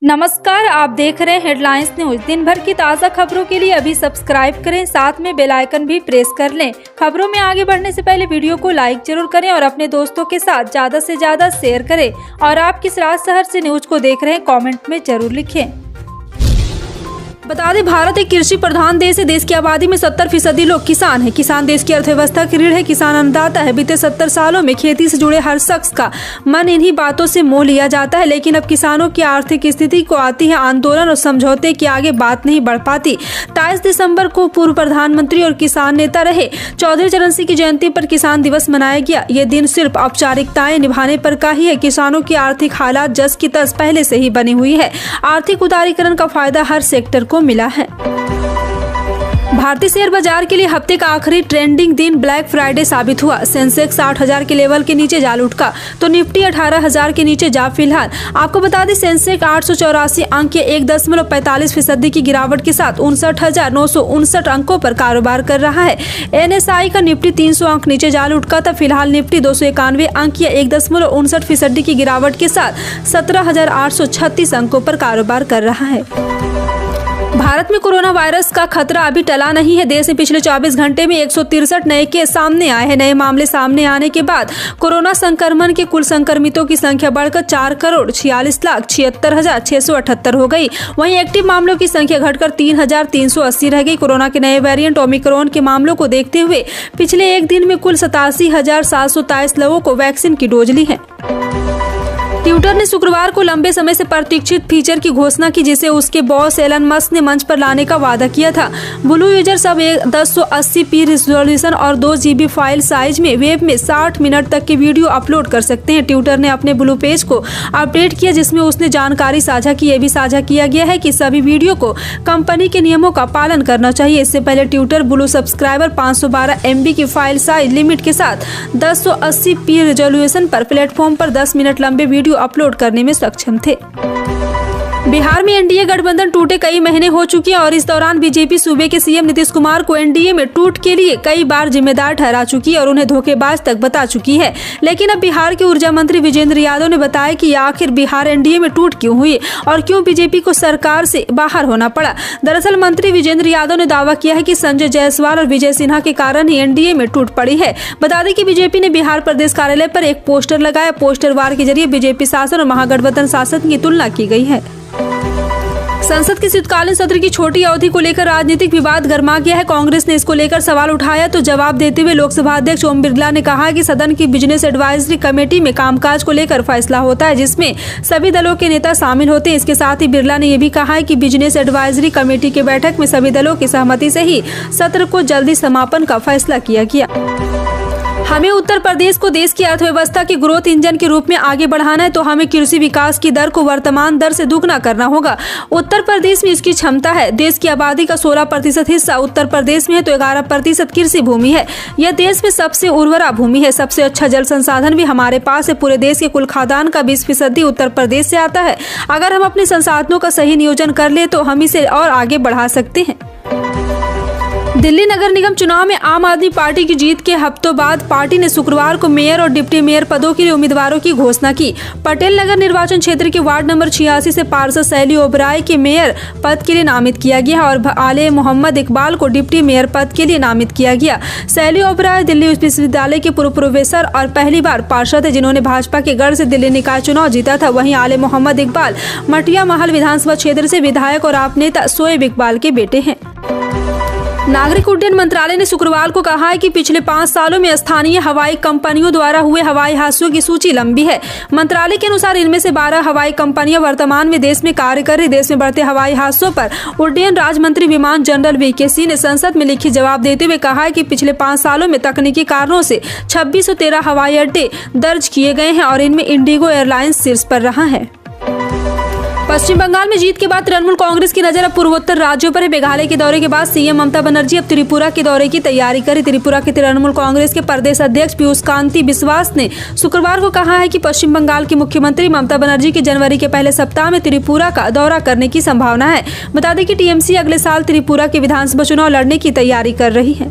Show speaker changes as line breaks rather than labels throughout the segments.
नमस्कार, आप देख रहे हैं हेडलाइंस न्यूज। दिन भर की ताज़ा खबरों के लिए अभी सब्सक्राइब करें, साथ में बेल आइकन भी प्रेस कर लें। खबरों में आगे बढ़ने से पहले वीडियो को लाइक जरूर करें और अपने दोस्तों के साथ ज़्यादा से ज़्यादा शेयर करें। और आप किस राज्य शहर से न्यूज को देख रहे हैं, कमेंट में जरूर लिखें। बता दें, भारत एक कृषि प्रधान देश है। देश की आबादी में 70% लोग किसान हैं। किसान देश की अर्थव्यवस्था की रीढ़ है। किसान अन्नदाता है। बीते 70 सालों में खेती से जुड़े हर शख्स का मन इन्हीं बातों से मोह लिया जाता है, लेकिन अब किसानों की आर्थिक स्थिति को आती है आंदोलन और समझौते के आगे बात नहीं बढ़ पाती। 23 दिसंबर को पूर्व प्रधानमंत्री और किसान नेता रहे चौधरी चरण सिंह की जयंती पर किसान दिवस मनाया गया। ये दिन सिर्फ औपचारिकताएं निभाने पर का ही है। किसानों की आर्थिक हालात जस की तस पहले से ही बनी हुई है। आर्थिक उदारीकरण का फायदा हर सेक्टर को मिला है। भारतीय शेयर बाजार के लिए हफ्ते का आखिरी ट्रेंडिंग दिन ब्लैक फ्राइडे साबित हुआ। सेंसेक्स 60,000 के लेवल के नीचे जा लुढ़का तो निफ्टी 18,000 के नीचे जा। फिलहाल आपको बता दें, सेंसेक्स 884 अंक के 1.45% की गिरावट के साथ 59,959 अंकों पर कारोबार कर रहा है। एनएसआई का निफ्टी 300 अंक नीचे जा लुढ़का था। फिलहाल निफ्टी 291 अंक या 1.59% की गिरावट के साथ 17,836 अंकों पर कारोबार कर रहा है। भारत में कोरोना वायरस का खतरा अभी टला नहीं है। देश में पिछले 24 घंटे में 163 नए केस सामने आए हैं। नए मामले सामने आने के बाद कोरोना संक्रमण के कुल संक्रमितों की संख्या बढ़कर 4,46,76,678 हो गई। वहीं एक्टिव मामलों की संख्या घटकर 3,380 रह गई। कोरोना के नए वेरिएंट ओमिक्रॉन के मामलों को देखते हुए पिछले एक दिन में कुल 87,723 लोगों को वैक्सीन की डोज ली है। ट्विटर ने शुक्रवार को लंबे समय से प्रतीक्षित फीचर की घोषणा की, जिसे उसके बॉस एलन मस्क ने मंच पर लाने का वादा किया था। ब्लू यूजर्स अब 1080p रिजोल्यूशन और 2 GB फाइल साइज में वेब में 60 मिनट तक की वीडियो अपलोड कर सकते हैं। ट्विटर ने अपने ब्लू पेज को अपडेट किया, जिसमें उसने जानकारी साझा की। यह भी साझा किया गया है कि सभी वीडियो को कंपनी के नियमों का पालन करना चाहिए। इससे पहले ट्विटर ब्लू सब्सक्राइबर 512 MB की फाइल साइज लिमिट के साथ 1080p रिजोल्यूशन पर प्लेटफॉर्म पर 10 मिनट लंबे वीडियो अपलोड करने में सक्षम थे। बिहार में एनडीए गठबंधन टूटे कई महीने हो चुके हैं और इस दौरान बीजेपी सूबे के सीएम नीतीश कुमार को एनडीए में टूट के लिए कई बार जिम्मेदार ठहरा चुकी है और उन्हें धोखेबाज तक बता चुकी है। लेकिन अब बिहार के ऊर्जा मंत्री विजेंद्र यादव ने बताया कि आखिर बिहार एनडीए में टूट क्यों हुई और क्यों बीजेपी को सरकार से बाहर होना पड़ा। दरअसल मंत्री विजेंद्र यादव ने दावा किया है कि संजय जायसवाल और विजय सिन्हा के कारण ही एनडीए में टूट पड़ी है। बता दें कि बीजेपी ने बिहार प्रदेश कार्यालय पर एक पोस्टर लगाया। पोस्टर वार के जरिए बीजेपी शासन और महागठबंधन शासन की तुलना की गई है। संसद के शीतकालीन सत्र की छोटी अवधि को लेकर राजनीतिक विवाद गर्मा गया है। कांग्रेस ने इसको लेकर सवाल उठाया तो जवाब देते हुए लोकसभा अध्यक्ष ओम बिरला ने कहा कि सदन की बिजनेस एडवाइजरी कमेटी में कामकाज को लेकर फैसला होता है, जिसमें सभी दलों के नेता शामिल होते हैं। इसके साथ ही बिरला ने यह भी कहा है कि बिजनेस एडवाइजरी कमेटी की बैठक में सभी दलों की सहमति से ही सत्र को जल्दी समापन का फैसला किया गया। हमें उत्तर प्रदेश को देश की अर्थव्यवस्था के ग्रोथ इंजन के रूप में आगे बढ़ाना है तो हमें कृषि विकास की दर को वर्तमान दर से दुगना करना होगा। उत्तर प्रदेश में इसकी क्षमता है। देश की आबादी का 16% हिस्सा उत्तर प्रदेश में है तो 11% कृषि भूमि है। यह देश में सबसे उर्वरा भूमि है। सबसे अच्छा जल संसाधन भी हमारे पास है। पूरे देश के कुल खाद्यान्न का 20% उत्तर प्रदेश से आता है। अगर हम अपने संसाधनों का सही नियोजन कर ले तो हम इसे और आगे बढ़ा सकते हैं। दिल्ली नगर निगम चुनाव में आम आदमी पार्टी की जीत के हफ्तों बाद पार्टी ने शुक्रवार को मेयर और डिप्टी मेयर पदों के लिए उम्मीदवारों की घोषणा की। पटेल नगर निर्वाचन क्षेत्र के वार्ड नंबर 86 से पार्षद शैली ओबराय के मेयर पद के लिए नामित किया गया और आले मोहम्मद इकबाल को डिप्टी मेयर पद के लिए नामित किया गया। शैली ओबराय दिल्ली विश्वविद्यालय के पूर्व प्रोफेसर और पहली बार पार्षद है जिन्होंने भाजपा के गढ़ से दिल्ली निकाय चुनाव जीता था। वहीं आले मोहम्मद इकबाल मटिया महल विधानसभा क्षेत्र से विधायक और आप नेता शोएब इकबाल के बेटे हैं। नागरिक उड्डयन मंत्रालय ने शुक्रवार को कहा है कि पिछले 5 सालों में स्थानीय हवाई कंपनियों द्वारा हुए हवाई हादसों की सूची लंबी है। मंत्रालय के अनुसार इनमें से 12 हवाई कंपनियां वर्तमान में देश में कार्य कर रही। देश में बढ़ते हवाई हादसों पर उड्डयन राज्य मंत्री विमान जनरल वीके सिंह ने संसद में लिखित जवाब देते हुए कहा है कि पिछले 5 सालों में तकनीकी कारणों से 2613 हवाई अड्डे दर्ज किए गए हैं और इनमें इंडिगो एयरलाइंस शीर्ष पर रहा है। पश्चिम बंगाल में जीत के बाद तृणमूल कांग्रेस की नजर अब पूर्वोत्तर राज्यों पर है। मेघालय के दौरे के बाद सीएम ममता बनर्जी अब त्रिपुरा के दौरे की तैयारी करें। त्रिपुरा के तृणमूल कांग्रेस के प्रदेश अध्यक्ष पीयूष कांति बिस्वास ने शुक्रवार को कहा है कि पश्चिम बंगाल की मुख्यमंत्री ममता बनर्जी के जनवरी के पहले सप्ताह में त्रिपुरा का दौरा करने की संभावना है। बता दें कि टीएमसी अगले साल त्रिपुरा के विधानसभा चुनाव लड़ने की तैयारी कर रही है।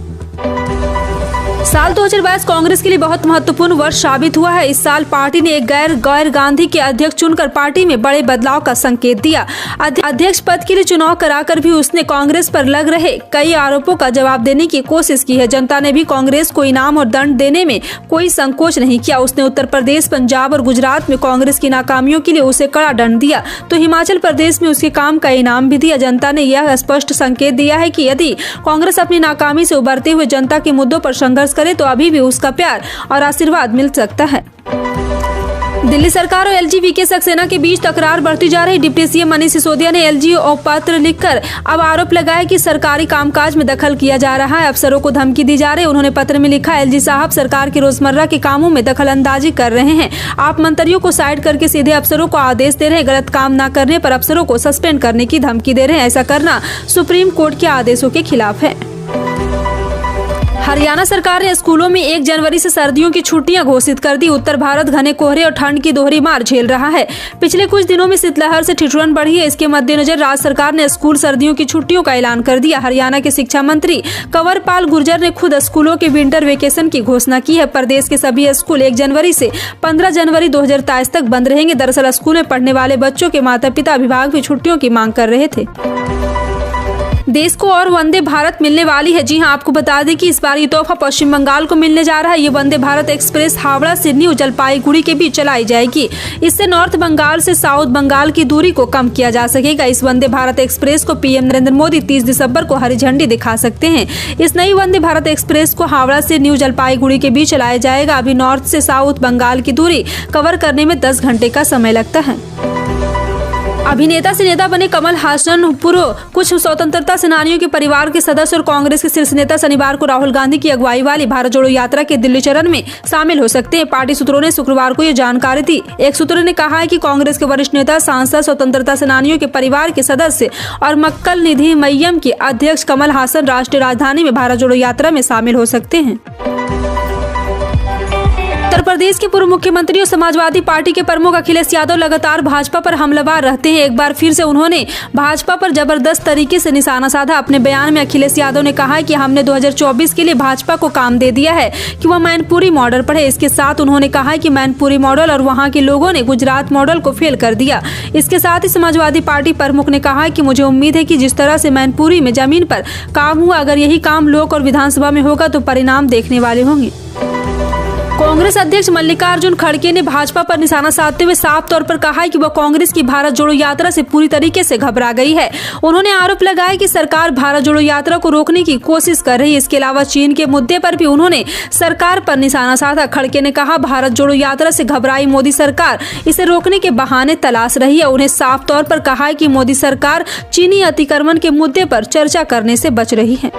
साल 2022 कांग्रेस के लिए बहुत महत्वपूर्ण वर्ष साबित हुआ है। इस साल पार्टी ने एक गैर गांधी के अध्यक्ष चुनकर पार्टी में बड़े बदलाव का संकेत दिया। अध्यक्ष पद के लिए चुनाव कराकर भी उसने कांग्रेस पर लग रहे कई आरोपों का जवाब देने की कोशिश की है। जनता ने भी कांग्रेस को इनाम और दंड देने में कोई संकोच नहीं किया। उसने उत्तर प्रदेश, पंजाब और गुजरात में कांग्रेस की नाकामियों के लिए उसे कड़ा दंड दिया तो हिमाचल प्रदेश में उसके काम का इनाम भी दिया। जनता ने यह स्पष्ट संकेत दिया है कि यदि कांग्रेस अपनी नाकामी से उभरते हुए जनता के मुद्दों पर संघर्ष करे तो अभी भी उसका प्यार और आशीर्वाद मिल सकता है। दिल्ली सरकार और एलजी सक्सेना के बीच तकरार बढ़ती जा रही। डिप्टी सीएम मनीष सिसोदिया ने एलजी को पत्र लिखकर अब आरोप लगाया कि सरकारी कामकाज में दखल किया जा रहा है, अफसरों को धमकी दी जा रही है। उन्होंने पत्र में लिखा, एलजी साहब सरकार के रोजमर्रा के कामों में दखल अंदाजी कर रहे हैं। आप मंत्रियों को साइड करके सीधे अफसरों को आदेश दे रहे हैं। गलत काम न करने पर अफसरों को सस्पेंड करने की धमकी दे रहे हैं। ऐसा करना सुप्रीम कोर्ट के आदेशों के खिलाफ है। हरियाणा सरकार ने स्कूलों में 1 जनवरी से सर्दियों की छुट्टियां घोषित कर दी। उत्तर भारत घने कोहरे और ठंड की दोहरी मार झेल रहा है। पिछले कुछ दिनों में शीतलहर से ठिठुरन बढ़ी है। इसके मद्देनजर राज्य सरकार ने स्कूल सर्दियों की छुट्टियों का ऐलान कर दिया। हरियाणा के शिक्षा मंत्री कंवर पाल गुर्जर ने खुद स्कूलों के विंटर वेकेशन की घोषणा की है। प्रदेश के सभी स्कूल 1 जनवरी से 15 जनवरी 2023 तक बंद रहेंगे। दरअसल स्कूल में पढ़ने वाले बच्चों के माता पिता अभिभावक भी छुट्टियों की मांग कर रहे थे। देश को और वंदे भारत मिलने वाली है। जी हां, आपको बता दें कि इस बार ये तोहफा पश्चिम बंगाल को मिलने जा रहा है। ये वंदे भारत एक्सप्रेस हावड़ा से न्यू जलपाईगुड़ी के बीच चलाई जाएगी। इससे नॉर्थ बंगाल से साउथ बंगाल की दूरी को कम किया जा सकेगा। इस वंदे भारत एक्सप्रेस को पीएम नरेंद्र मोदी 30 दिसंबर को हरी झंडी दिखा सकते हैं। इस नई वंदे भारत एक्सप्रेस को हावड़ा से न्यू जलपाईगुड़ी के बीच चलाया जाएगा। अभी नॉर्थ से साउथ बंगाल की दूरी कवर करने में 10 घंटे का समय लगता है। अभिनेता से नेता बने कमल हासन पूर्व कुछ स्वतंत्रता सेनानियों के परिवार के सदस्य और कांग्रेस के शीर्ष नेता शनिवार को राहुल गांधी की अगुवाई वाली भारत जोड़ो यात्रा के दिल्ली चरण में शामिल हो सकते हैं। पार्टी सूत्रों ने शुक्रवार को यह जानकारी दी। एक सूत्र ने कहा है कि कांग्रेस के वरिष्ठ नेता, सांसद, स्वतंत्रता सेनानियों के परिवार के सदस्य और मक्कल निधि मय्यम के अध्यक्ष कमल हासन राष्ट्रीय राजधानी में भारत जोड़ो यात्रा में शामिल हो सकते हैं। उत्तर प्रदेश के पूर्व मुख्यमंत्री और समाजवादी पार्टी के प्रमुख अखिलेश यादव लगातार भाजपा पर हमलावर रहते हैं। एक बार फिर से उन्होंने भाजपा पर जबरदस्त तरीके से निशाना साधा। अपने बयान में अखिलेश यादव ने कहा है कि हमने 2024 के लिए भाजपा को काम दे दिया है कि वह मैनपुरी मॉडल पढ़े। इसके साथ उन्होंने कहा है कि मैनपुरी मॉडल और वहां के लोगों ने गुजरात मॉडल को फेल कर दिया। इसके साथ ही समाजवादी पार्टी प्रमुख ने कहा है कि मुझे उम्मीद है कि जिस तरह से मैनपुरी में जमीन पर काम हुआ, अगर यही काम लोक और विधानसभा में होगा तो परिणाम देखने वाले होंगे। कांग्रेस अध्यक्ष मल्लिकार्जुन खड़गे ने भाजपा पर निशाना साधते हुए साफ तौर पर कहा है कि वह कांग्रेस की भारत जोड़ो यात्रा से पूरी तरीके से घबरा गई है। उन्होंने आरोप लगाया कि सरकार भारत जोड़ो यात्रा को रोकने की कोशिश कर रही है। इसके अलावा चीन के मुद्दे पर भी उन्होंने सरकार पर निशाना साधा। खड़गे ने कहा, भारत जोड़ो यात्रा से घबराई मोदी सरकार इसे रोकने के बहाने तलाश रही है। उन्हें साफ तौर पर कहा है कि मोदी सरकार चीनी अतिक्रमण के मुद्दे पर चर्चा करने से बच रही है।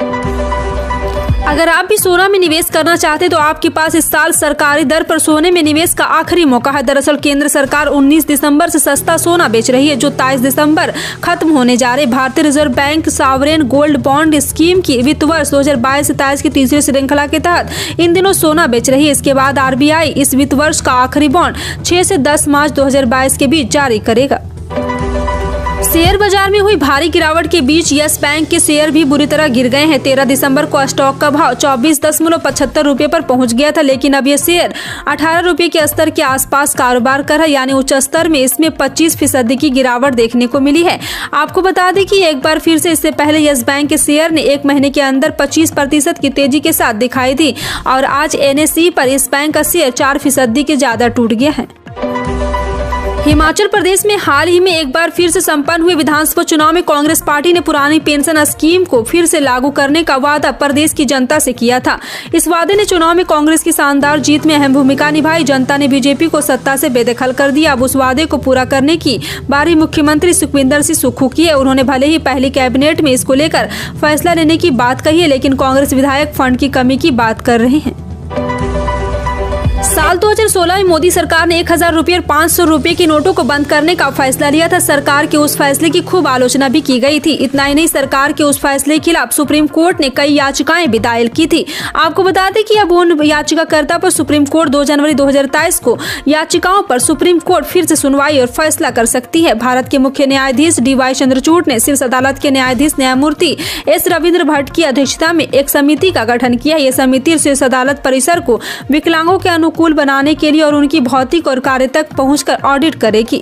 अगर आप भी सोना में निवेश करना चाहते तो आपके पास इस साल सरकारी दर पर सोने में निवेश का आखिरी मौका है। दरअसल केंद्र सरकार 19 दिसंबर से सस्ता सोना बेच रही है, जो 23 दिसंबर खत्म होने जा रहे। भारतीय reserve bank sovereign gold bond scheme की वित्त वर्ष 2022-23 की तीसरी श्रृंखला के तहत इन दिनों सोना बेच रही है। इसके बाद आरबीआई इस वित्त वर्ष का आखिरी बॉन्ड 6 से 10 मार्च 2022 के बीच जारी करेगा। शेयर बाजार में हुई भारी गिरावट के बीच यस बैंक के शेयर भी बुरी तरह गिर गए हैं। 13 दिसंबर को स्टॉक का भाव 24.75 रुपए पर पहुंच गया था, लेकिन अब ये शेयर 18 रुपए के स्तर के आसपास कारोबार कर रहा है, यानी उच्च स्तर में इसमें 25% की गिरावट देखने को मिली है। आपको बता दें कि एक बार फिर से इससे पहले यस बैंक के शेयर ने 1 महीने के अंदर 25% की तेजी के साथ दिखाई दी और आज एनएसई पर इस बैंक का शेयर 4% के ज्यादा टूट गया है। हिमाचल प्रदेश में हाल ही में एक बार फिर से संपन्न हुए विधानसभा चुनाव में कांग्रेस पार्टी ने पुरानी पेंशन स्कीम को फिर से लागू करने का वादा प्रदेश की जनता से किया था। इस वादे ने चुनाव में कांग्रेस की शानदार जीत में अहम भूमिका निभाई। जनता ने बीजेपी को सत्ता से बेदखल कर दिया। अब उस वादे को पूरा करने की बारी मुख्यमंत्री सुखविंदर सिंह सुक्खू की है। उन्होंने भले ही पहली कैबिनेट में इसको लेकर फैसला लेने की बात कही है, लेकिन कांग्रेस विधायक फंड की कमी की बात कर रहे हैं। साल 2016 में मोदी सरकार ने 1000 रुपये और 500 रुपये के नोटों को बंद करने का फैसला लिया था। सरकार के उस फैसले की खूब आलोचना भी की गई थी। इतना ही नहीं, सरकार के उस फैसले के खिलाफ सुप्रीम कोर्ट ने कई याचिकाएं भी दायर की थी। आपको बता दें कि अब उन याचिकाकर्ता पर सुप्रीम कोर्ट 2 जनवरी 2023 को याचिकाओं पर सुप्रीम कोर्ट फिर से सुनवाई और फैसला कर सकती है। भारत के मुख्य न्यायाधीश DY चंद्रचूड़ ने शीर्ष अदालत के न्यायाधीश न्यायमूर्ति S रविंद्र भट्ट की अध्यक्षता में एक समिति का गठन किया। ये समिति शीर्ष अदालत परिसर को विकलांगों के अनुकूल बनाने के लिए और उनकी भौतिक और कार्य तक पहुंचकर ऑडिट करेगी।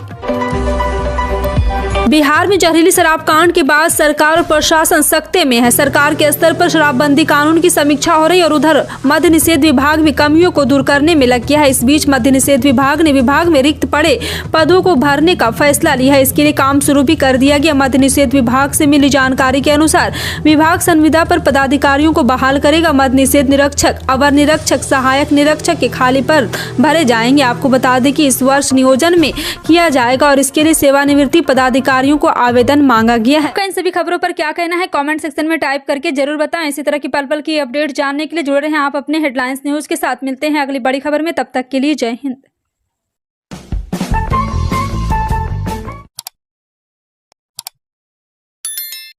बिहार में जहरीली शराब कांड के बाद सरकार और प्रशासन सख्ते में है। सरकार के स्तर पर शराबबंदी कानून की समीक्षा हो रही है और उधर मद्य निषेध विभाग भी कमियों को दूर करने में लग गया है। इस बीच मद्य निषेध विभाग ने विभाग में रिक्त पड़े पदों को भरने का फैसला लिया है। इसके लिए काम शुरू भी कर दिया गया। मद्य निषेध विभाग से मिली जानकारी के अनुसार विभाग संविदा पर पदाधिकारियों को बहाल करेगा। मद्य निषेध निरीक्षक, अवर निरीक्षक, सहायक निरीक्षक के खाली पद भरे जाएंगे। आपको बता दें कि इस वर्ष नियोजन में किया जाएगा और इसके लिए सेवानिवृत्ति पदाधिकारी को आवेदन मांगा गया है। इन सभी खबरों पर क्या कहना है कमेंट सेक्शन में टाइप करके जरूर बताएं। इसी तरह की पल पल की अपडेट जानने के लिए जुड़े रहें आप अपने हेडलाइंस न्यूज के साथ। मिलते हैं अगली बड़ी खबर में, तब तक के लिए जय हिंद।